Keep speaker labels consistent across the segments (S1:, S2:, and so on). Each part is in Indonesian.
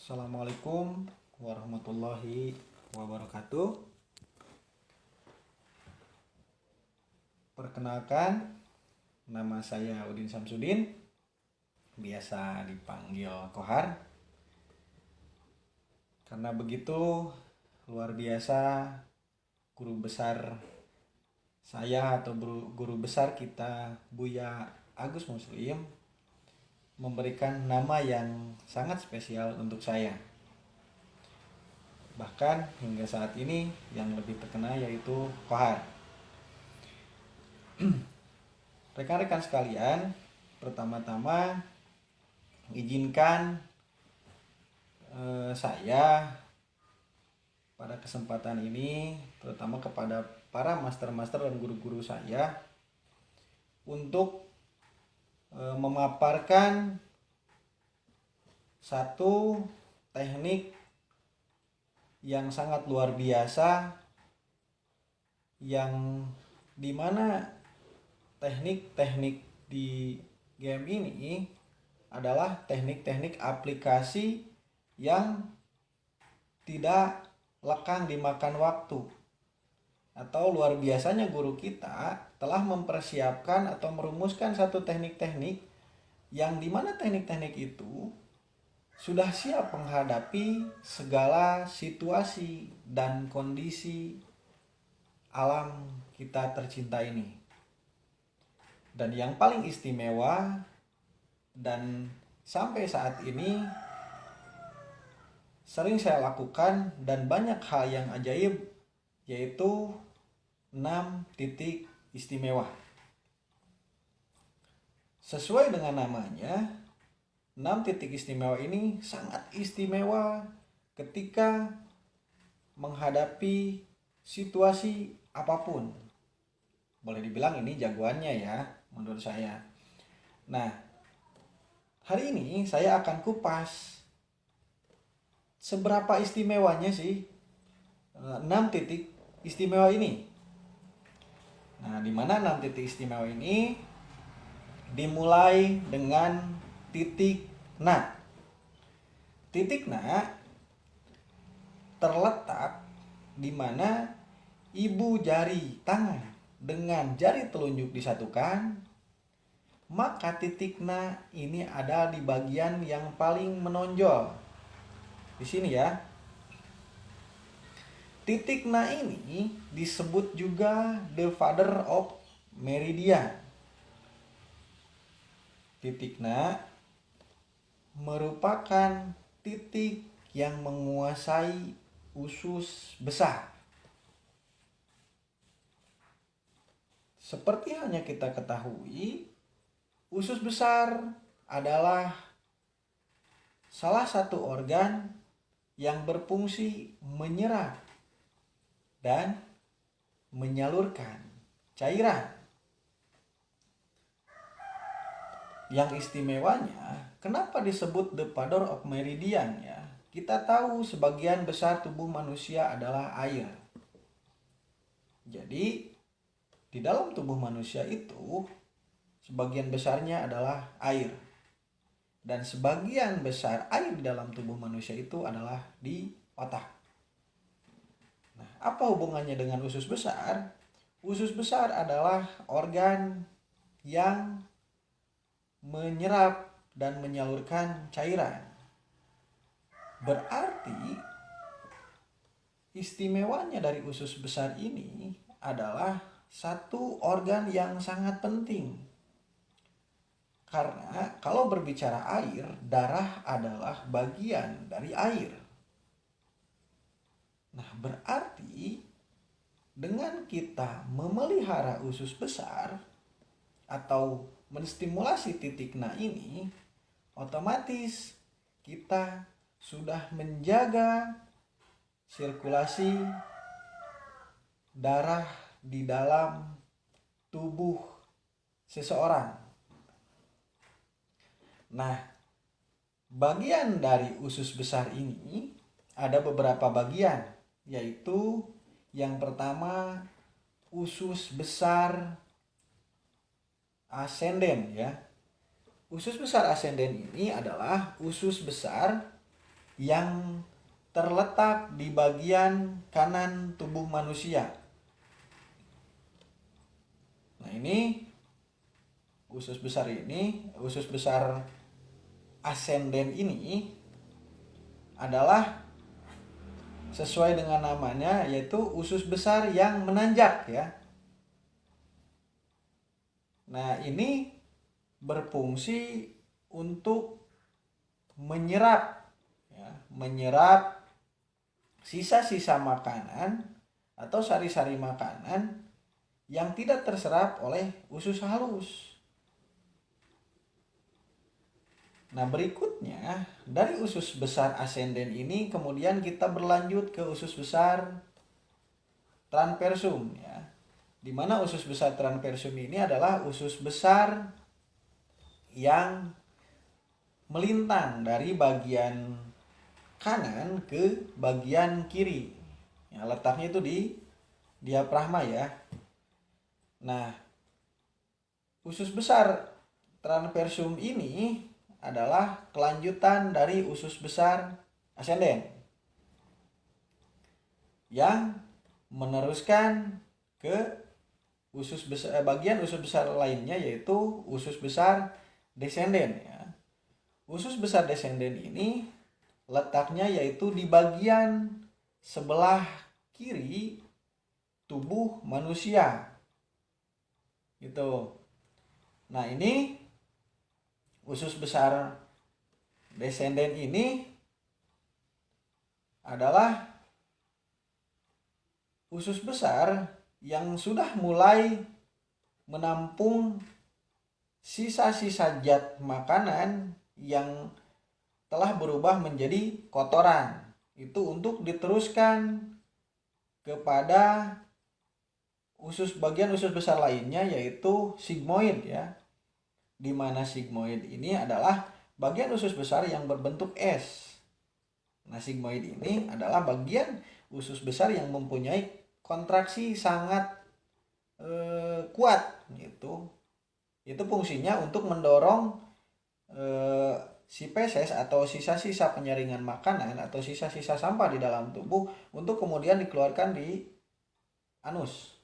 S1: Assalamualaikum warahmatullahi wabarakatuh. Perkenalkan, nama saya Udin Samsudin, biasa dipanggil Kohar. Karena begitu luar biasa guru besar saya atau guru besar kita Buya Agus Muslim memberikan nama yang sangat spesial untuk saya. Bahkan hingga saat ini yang lebih terkenal yaitu Kohar. Rekan-rekan sekalian, pertama-tama izinkan saya pada kesempatan ini, terutama kepada para master-master dan guru-guru saya, untuk memaparkan satu teknik yang sangat luar biasa, yang dimana teknik-teknik di game ini adalah teknik-teknik aplikasi yang tidak lekang dimakan waktu. Atau luar biasanya guru kita telah mempersiapkan atau merumuskan satu teknik-teknik yang dimana teknik-teknik itu sudah siap menghadapi segala situasi dan kondisi alam kita tercinta ini. Dan yang paling istimewa dan sampai saat ini sering saya lakukan dan banyak hal yang ajaib, yaitu 6 titik istimewa. Sesuai dengan namanya, 6 titik istimewa ini sangat istimewa ketika menghadapi situasi apapun. Boleh dibilang ini jagoannya ya, menurut saya. Nah, hari ini saya akan kupas seberapa istimewanya sih 6 titik istimewa ini. Nah, di mana 6 titik istimewa ini dimulai dengan titik na. Titik na terletak di mana ibu jari tangan dengan jari telunjuk disatukan, maka titik na ini ada di bagian yang paling menonjol. Di sini ya. Titik na ini disebut juga the father of meridian. Titik na merupakan titik yang menguasai usus besar. Seperti halnya kita ketahui, usus besar adalah salah satu organ yang berfungsi menyerap dan menyalurkan cairan. Yang istimewanya, kenapa disebut the father of meridian ya? Kita tahu sebagian besar tubuh manusia adalah air. Jadi, di dalam tubuh manusia itu, sebagian besarnya adalah air. Dan sebagian besar air di dalam tubuh manusia itu adalah di otak. Nah, apa hubungannya dengan usus besar? Usus besar adalah organ yang menyerap dan menyalurkan cairan. Berarti istimewanya dari usus besar ini adalah satu organ yang sangat penting. Karena kalau berbicara air, darah adalah bagian dari air. Nah, berarti dengan kita memelihara usus besar atau menstimulasi titik na ini, otomatis kita sudah menjaga sirkulasi darah di dalam tubuh seseorang. Nah, bagian dari usus besar ini ada beberapa bagian, yaitu yang pertama usus besar ascendens ya. Usus besar ascendens ini adalah usus besar yang terletak di bagian kanan tubuh manusia. Nah, ini usus besar ascendens ini adalah sesuai dengan namanya, yaitu usus besar yang menanjak ya. Nah, ini berfungsi untuk menyerap sisa-sisa makanan atau sari-sari makanan yang tidak terserap oleh usus halus. Nah, berikutnya dari usus besar ascendens ini kemudian kita berlanjut ke usus besar transversum ya. Di mana usus besar transversum ini adalah usus besar yang melintang dari bagian kanan ke bagian kiri. Ya, letaknya itu di diafragma ya. Nah, usus besar transversum ini adalah kelanjutan dari usus besar ascendens yang meneruskan ke bagian usus besar lainnya, yaitu usus besar descendens ya. Usus besar descendens ini letaknya yaitu di bagian sebelah kiri tubuh manusia gitu. Nah, ini usus besar descendens ini adalah usus besar yang sudah mulai menampung sisa-sisa zat makanan yang telah berubah menjadi kotoran. Itu untuk diteruskan kepada bagian usus besar lainnya, yaitu sigmoid ya. Di mana sigmoid ini adalah bagian usus besar yang berbentuk S. Nah, sigmoid ini adalah bagian usus besar yang mempunyai kontraksi sangat kuat gitu. Itu fungsinya untuk mendorong si feses atau sisa-sisa penyaringan makanan atau sisa-sisa sampah di dalam tubuh untuk kemudian dikeluarkan di anus.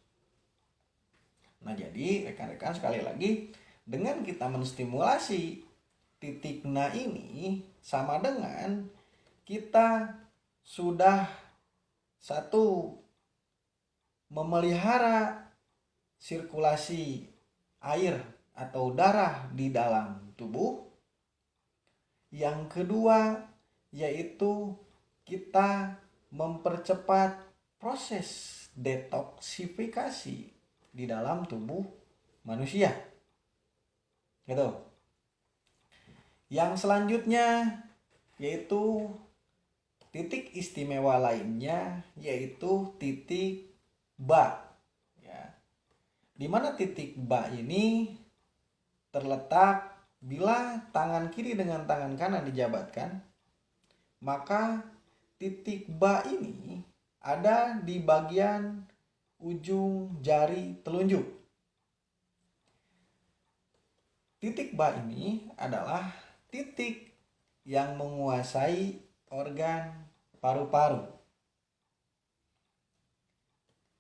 S1: Nah, jadi rekan-rekan, sekali lagi, dengan kita menstimulasi titik na ini sama dengan kita sudah satu memelihara sirkulasi air atau darah di dalam tubuh. Yang kedua yaitu kita mempercepat proses detoksifikasi di dalam tubuh manusia. Gitu. Yang selanjutnya yaitu titik istimewa lainnya, yaitu titik ba ya. Di mana titik ba ini terletak bila tangan kiri dengan tangan kanan dijabatkan, maka titik ba ini ada di bagian ujung jari telunjuk. Titik ba ini adalah titik yang menguasai organ paru-paru.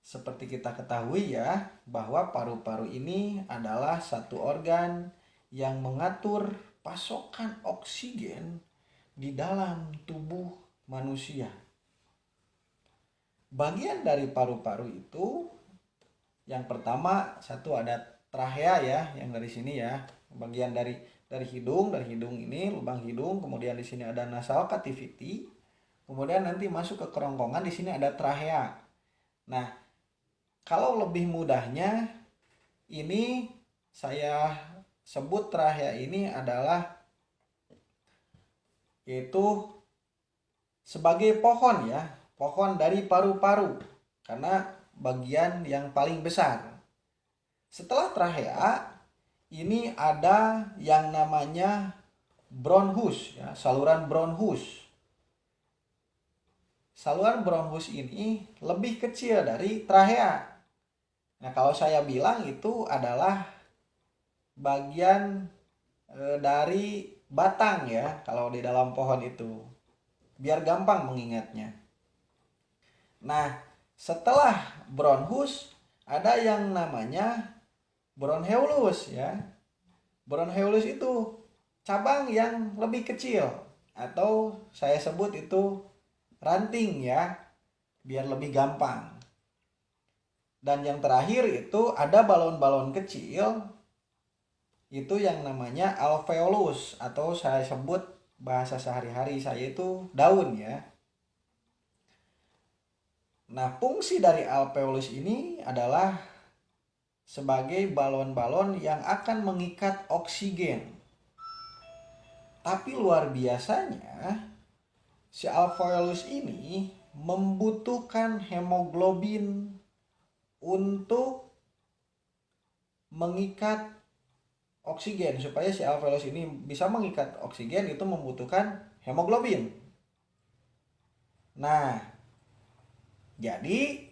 S1: Seperti kita ketahui ya, bahwa paru-paru ini adalah satu organ yang mengatur pasokan oksigen di dalam tubuh manusia. Bagian dari paru-paru itu, yang pertama satu ada trachea ya, yang dari sini ya, bagian dari hidung ini, lubang hidung, kemudian di sini ada nasal cavity, kemudian nanti masuk ke kerongkongan, di sini ada trachea. Nah, kalau lebih mudahnya ini saya sebut trachea ini adalah yaitu sebagai pohon ya, pohon dari paru-paru, karena bagian yang paling besar. Setelah trachea ini ada yang namanya bronchus ya, saluran bronchus. Saluran bronchus ini lebih kecil dari trachea. Nah, kalau saya bilang itu adalah bagian dari batang ya, kalau di dalam pohon itu. biar gampang mengingatnya. Nah, setelah bronchus ada yang namanya broncheolus ya. Broncheolus itu cabang yang lebih kecil atau saya sebut itu ranting ya, biar lebih gampang. Dan yang terakhir itu ada balon-balon kecil, itu yang namanya alveolus atau saya sebut bahasa sehari-hari saya itu daun ya. Nah, fungsi dari alveolus ini adalah sebagai balon-balon yang akan mengikat oksigen. Tapi luar biasanya, si alveolus ini membutuhkan hemoglobin untuk mengikat oksigen. Supaya si alveolus ini bisa mengikat oksigen itu membutuhkan hemoglobin. Nah, jadi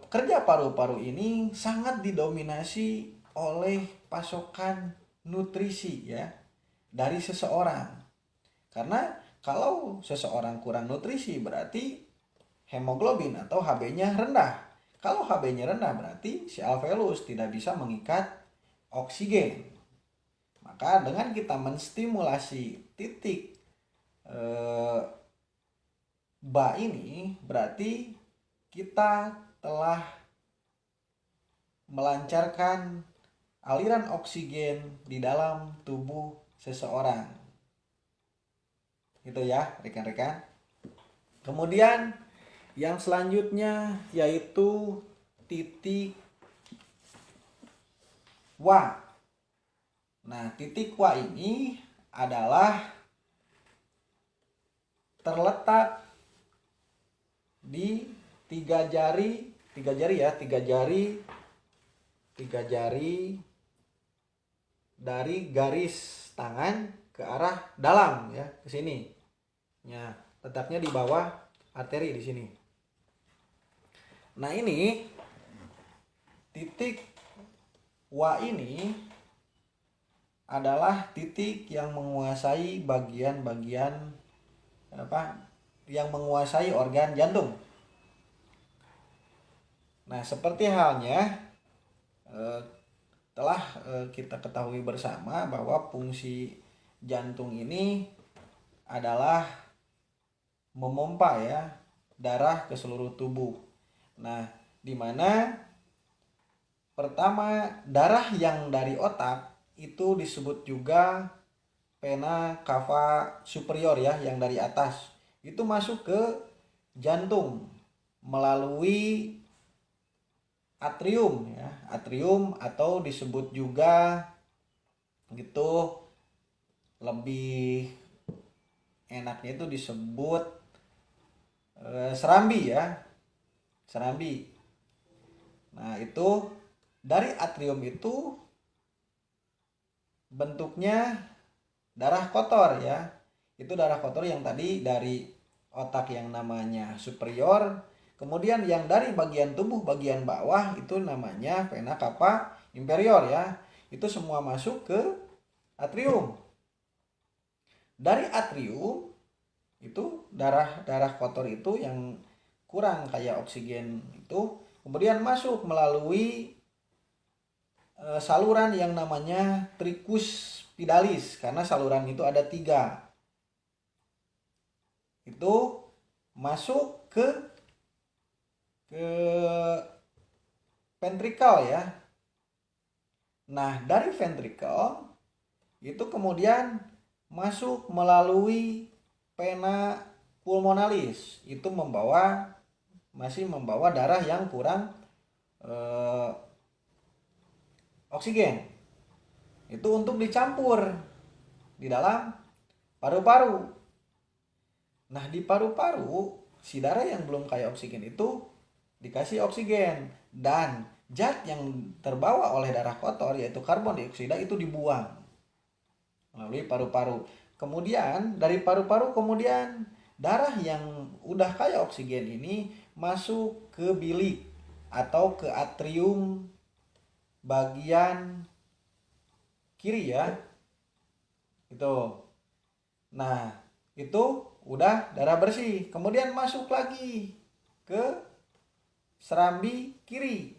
S1: kerja paru-paru ini sangat didominasi oleh pasokan nutrisi ya dari seseorang. Karena kalau seseorang kurang nutrisi berarti hemoglobin atau Hb-nya rendah. Kalau Hb-nya rendah berarti si alveolus tidak bisa mengikat oksigen. Maka dengan kita menstimulasi titik ba ini berarti kita telah melancarkan aliran oksigen di dalam tubuh seseorang. Gitu ya, rekan-rekan. Kemudian yang selanjutnya yaitu titik wa. Nah, titik wa ini adalah terletak di tiga jari dari garis tangan ke arah dalam ya, ke sini. Ya, letaknya di bawah arteri di sini. Nah, ini titik wa ini adalah titik yang menguasai bagian-bagian yang menguasai organ jantung. Nah, seperti halnya telah kita ketahui bersama bahwa fungsi jantung ini adalah memompa ya darah ke seluruh tubuh. Nah, di mana pertama darah yang dari otak itu disebut juga vena cava superior ya, yang dari atas itu masuk ke jantung melalui atrium ya, atrium atau disebut juga gitu, lebih enaknya itu disebut serambi ya, serambi. Nah, itu dari atrium itu bentuknya darah kotor ya. Itu darah kotor yang tadi dari otak yang namanya superior. Kemudian yang dari bagian tubuh bagian bawah itu namanya vena cava inferior ya. Itu semua masuk ke atrium. Dari atrium itu darah kotor itu yang kurang kayak oksigen itu kemudian masuk melalui saluran yang namanya tricus pidalis, karena saluran itu ada 3. Itu masuk ke ventricle ya. Nah, dari ventricle itu kemudian masuk melalui vena pulmonalis, itu masih membawa darah yang kurang oksigen. Itu untuk dicampur di dalam paru-paru. Nah, di paru-paru si darah yang belum kaya oksigen itu dikasih oksigen, dan zat yang terbawa oleh darah kotor yaitu karbon dioksida itu dibuang melalui paru-paru. Kemudian dari paru-paru kemudian darah yang udah kaya oksigen ini masuk ke bilik atau ke atrium bagian kiri ya. Itu. Nah, itu udah darah bersih. Kemudian masuk lagi ke serambi kiri.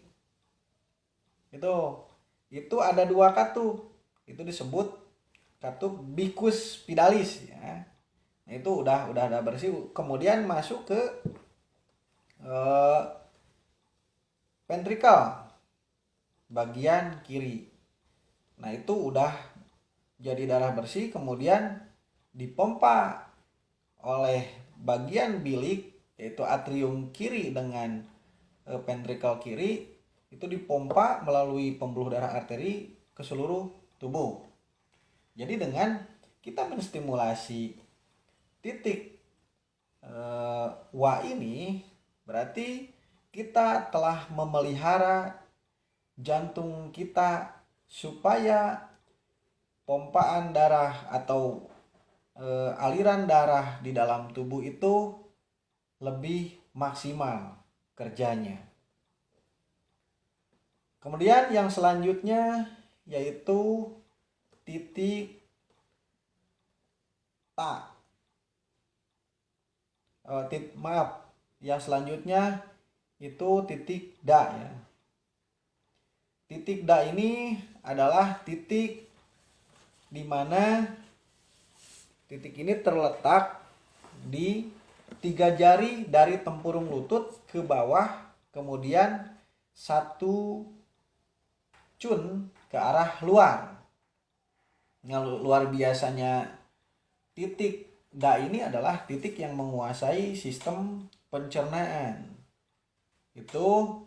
S1: Itu ada 2 katup. Itu disebut katup bikuspitalis ya. Nah, itu udah ada bersih. Kemudian masuk ke ventrikel bagian kiri. Nah, itu udah jadi darah bersih, kemudian dipompa oleh bagian bilik yaitu atrium kiri dengan ventrikel kiri, itu dipompa melalui pembuluh darah arteri ke seluruh tubuh. Jadi dengan kita menstimulasi titik wa ini, berarti kita telah memelihara jantung kita supaya pompaan darah atau aliran darah di dalam tubuh itu lebih maksimal kerjanya. Kemudian yang selanjutnya yaitu titik ta. Yang selanjutnya itu titik da ya. Titik da ini adalah titik di mana titik ini terletak di 3 jari dari tempurung lutut ke bawah, kemudian 1 cun ke arah luar. Nah, luar biasanya titik da ini adalah titik yang menguasai sistem pencernaan. Itu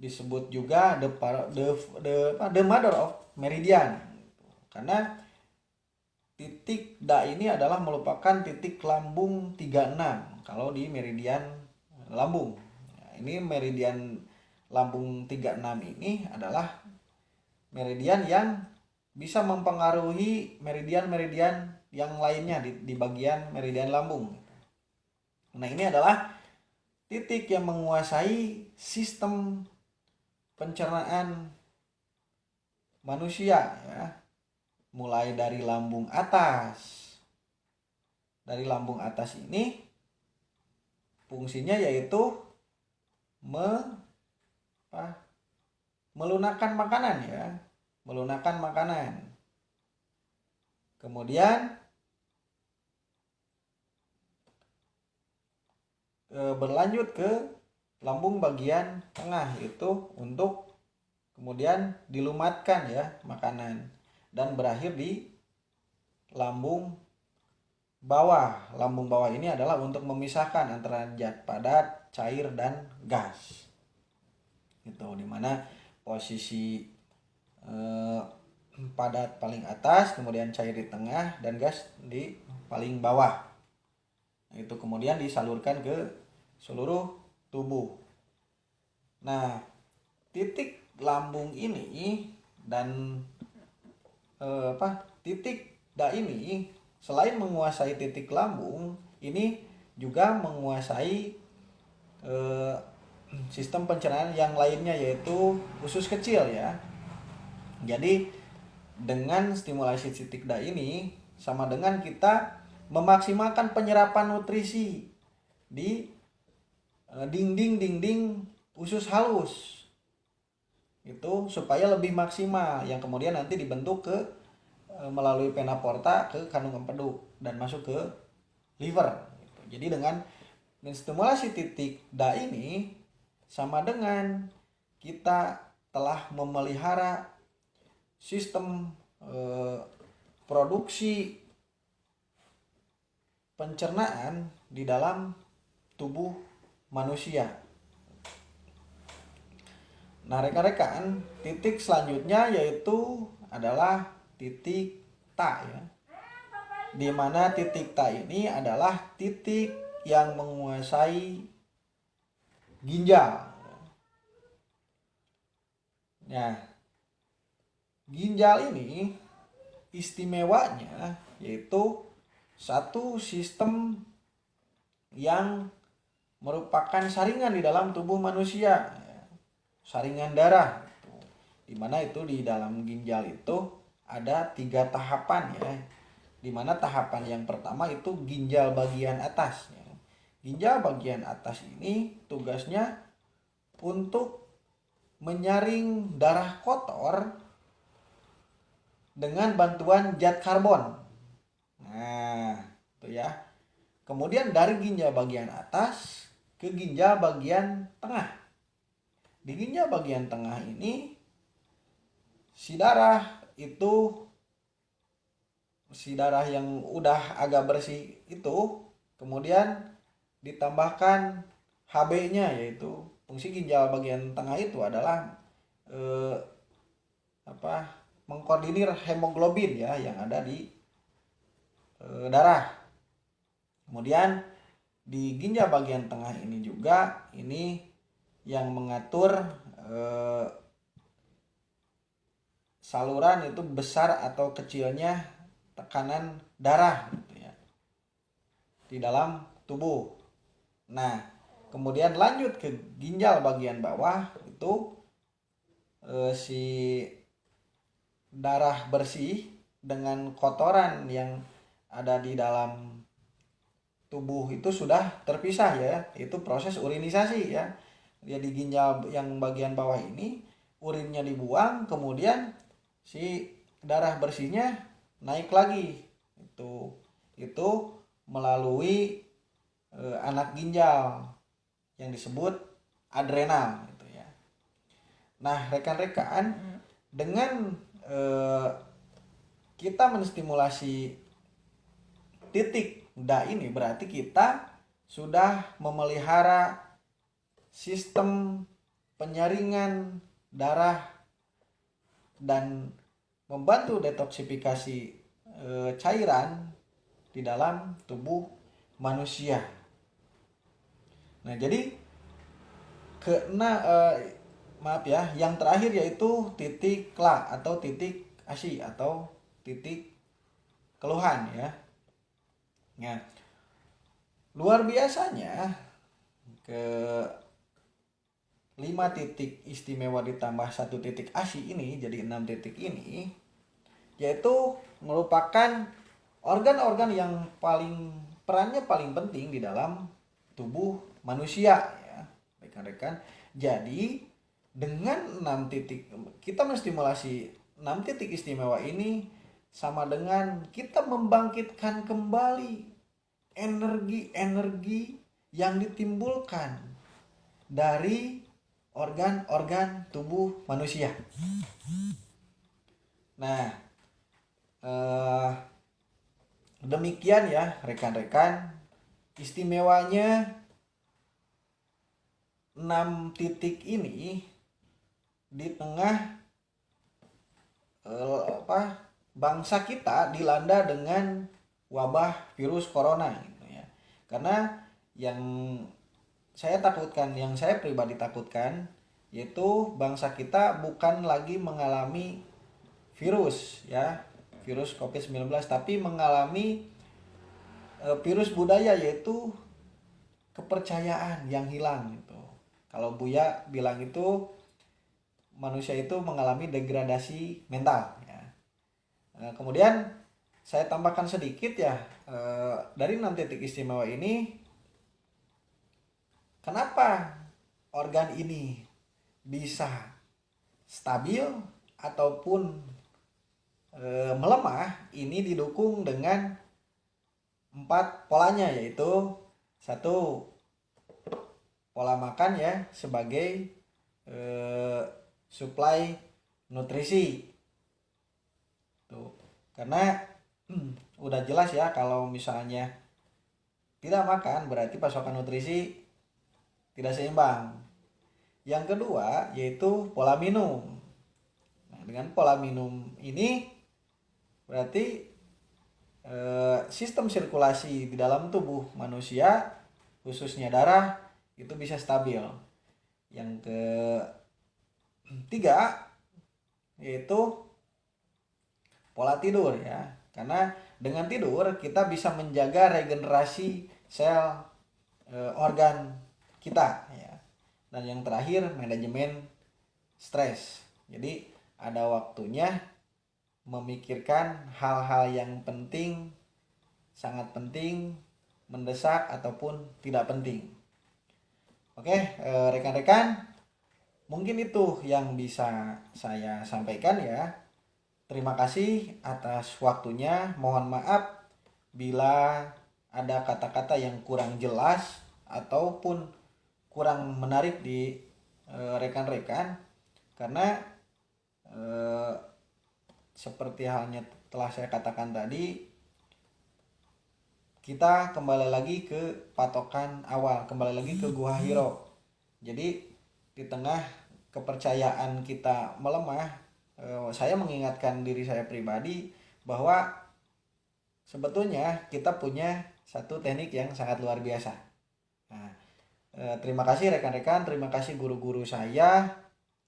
S1: disebut juga the mother of meridian. Karena titik da ini adalah merupakan titik lambung 36 kalau di meridian lambung. Nah, ini meridian lambung 36 ini adalah meridian yang bisa mempengaruhi meridian-meridian yang lainnya di bagian meridian lambung. Nah, ini adalah titik yang menguasai sistem pencernaan manusia ya. Mulai dari lambung atas. Dari lambung atas ini fungsinya yaitu melunakkan makanan ya, melunakkan makanan. Kemudian berlanjut ke lambung bagian tengah, itu untuk kemudian dilumatkan ya makanan, dan berakhir di lambung bawah. Lambung bawah ini adalah untuk memisahkan antara zat padat, cair, dan gas. Itu dimana posisi padat paling atas, kemudian cair di tengah, dan gas di paling bawah. Itu kemudian disalurkan ke seluruh tubuh. Nah, titik lambung ini dan titik da ini selain menguasai titik lambung, ini juga menguasai sistem pencernaan yang lainnya yaitu usus kecil ya. Jadi dengan stimulasi titik da ini sama dengan kita memaksimalkan penyerapan nutrisi di dinding usus halus. Itu supaya lebih maksimal, yang kemudian nanti dibentuk ke melalui vena porta ke kandung empedu dan masuk ke liver. Jadi dengan menstimulasi titik da ini sama dengan kita telah memelihara sistem produksi pencernaan di dalam tubuh manusia. Nah, rekan-rekan, titik selanjutnya yaitu adalah titik ta ya. Di mana titik ta ini adalah titik yang menguasai ginjal. Nah, ginjal ini istimewanya yaitu satu sistem yang merupakan saringan di dalam tubuh manusia, saringan darah, dimana itu di dalam ginjal itu ada 3 tahapan ya. di mana tahapan yang pertama itu ginjal bagian atas. Ginjal bagian atas ini tugasnya untuk menyaring darah kotor dengan bantuan zat karbon. Nah, itu ya. Kemudian dari ginjal bagian atas ke ginjal bagian tengah. Di ginjal bagian tengah ini si darah yang udah agak bersih itu kemudian ditambahkan Hb-nya, yaitu fungsi ginjal bagian tengah itu adalah eh, mengkoordinir hemoglobin ya yang ada di darah. Kemudian di ginjal bagian tengah ini juga ini yang mengatur saluran itu besar atau kecilnya tekanan darah gitu ya di dalam tubuh. Nah, kemudian lanjut ke ginjal bagian bawah itu si darah bersih dengan kotoran yang ada di dalam tubuh itu sudah terpisah ya, itu proses urinisasi ya. Dia di ginjal yang bagian bawah ini urinnya dibuang, kemudian si darah bersihnya naik lagi. Itu melalui anak ginjal yang disebut adrenal gitu ya. Nah, rekan-rekan, dengan kita menstimulasi titik da ini berarti kita sudah memelihara sistem penyaringan darah dan membantu detoksifikasi cairan di dalam tubuh manusia. Nah, jadi yang terakhir yaitu titik la atau titik asi atau titik keluhan ya. Nah, luar biasanya ke 5 titik istimewa ditambah 1 titik asi ini jadi 6 titik ini, yaitu merupakan organ-organ yang perannya paling penting di dalam tubuh manusia ya, rekan-rekan. Jadi dengan 6 titik kita menstimulasi 6 titik istimewa ini sama dengan kita membangkitkan kembali energi-energi yang ditimbulkan dari organ-organ tubuh manusia. Nah, demikian ya rekan-rekan, istimewanya 6 titik ini di tengah bangsa kita dilanda dengan wabah virus corona gitu ya. Karena yang saya pribadi takutkan yaitu bangsa kita bukan lagi mengalami virus ya, virus COVID-19, tapi mengalami virus budaya, yaitu kepercayaan yang hilang gitu. Kalau Buya bilang itu manusia itu mengalami degradasi mental ya. Kemudian saya tambahkan sedikit ya, dari 6 titik istimewa ini kenapa organ ini bisa stabil ataupun melemah, ini didukung dengan 4 polanya, yaitu 1, pola makan ya sebagai suplai nutrisi tuh. Karena udah jelas ya kalau misalnya tidak makan berarti pasokan nutrisi tidak seimbang. Yang kedua yaitu pola minum. Nah, dengan pola minum ini berarti sistem sirkulasi di dalam tubuh manusia khususnya darah itu bisa stabil. Yang ketiga yaitu pola tidur ya. Karena dengan tidur kita bisa menjaga regenerasi sel organ kita ya. Dan yang terakhir manajemen stres. Jadi ada waktunya memikirkan hal-hal yang penting, sangat penting, mendesak ataupun tidak penting. Oke, rekan-rekan, mungkin itu yang bisa saya sampaikan ya. Terima kasih atas waktunya. Mohon maaf bila ada kata-kata yang kurang jelas ataupun kurang menarik di rekan-rekan, karena eh, seperti halnya telah saya katakan tadi, kita kembali lagi ke patokan awal, kembali lagi ke Gua Hiro. Jadi di tengah kepercayaan kita melemah, saya mengingatkan diri saya pribadi bahwa sebetulnya kita punya satu teknik yang sangat luar biasa. Nah, terima kasih rekan-rekan, terima kasih guru-guru saya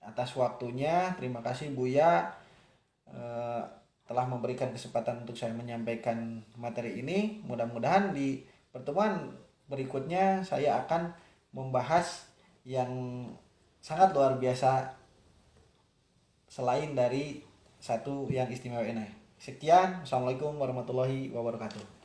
S1: atas waktunya, terima kasih Buya eh, telah memberikan kesempatan untuk saya menyampaikan materi ini. Mudah-mudahan di pertemuan berikutnya saya akan membahas yang sangat luar biasa selain dari satu yang istimewa ini. Sekian, Assalamualaikum warahmatullahi wabarakatuh.